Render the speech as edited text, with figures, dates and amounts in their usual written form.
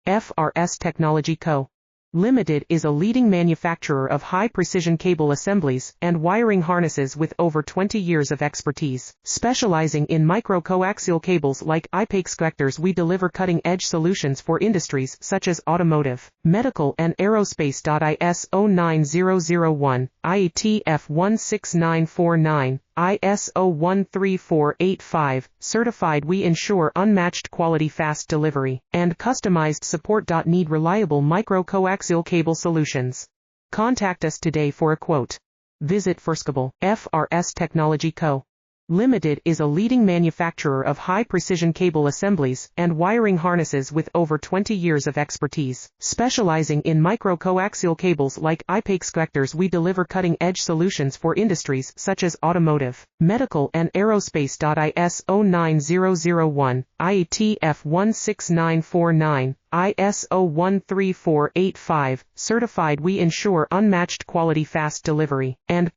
FRS Technology Co. Limited is a leading manufacturer of high-precision cable assemblies and wiring harnesses with over 20 years of expertise. Specializing in micro-coaxial cables like IPACE connectors, we deliver cutting-edge solutions for industries such as automotive, medical and aerospace. ISO 9001, IATF 16949, ISO 13485, certified. We ensure unmatched quality, fast delivery, and customized support. Need reliable micro-coaxial cable solutions? Contact us today for a quote. Visit FRS Technology Co. Limited is a leading manufacturer of high-precision cable assemblies and wiring harnesses with over 20 years of expertise. Specializing in micro-coaxial cables like IPACE connectors, we deliver cutting-edge solutions for industries such as automotive, medical and aerospace. ISO 9001, IATF 16949, ISO 13485, certified. We ensure unmatched quality, fast delivery, and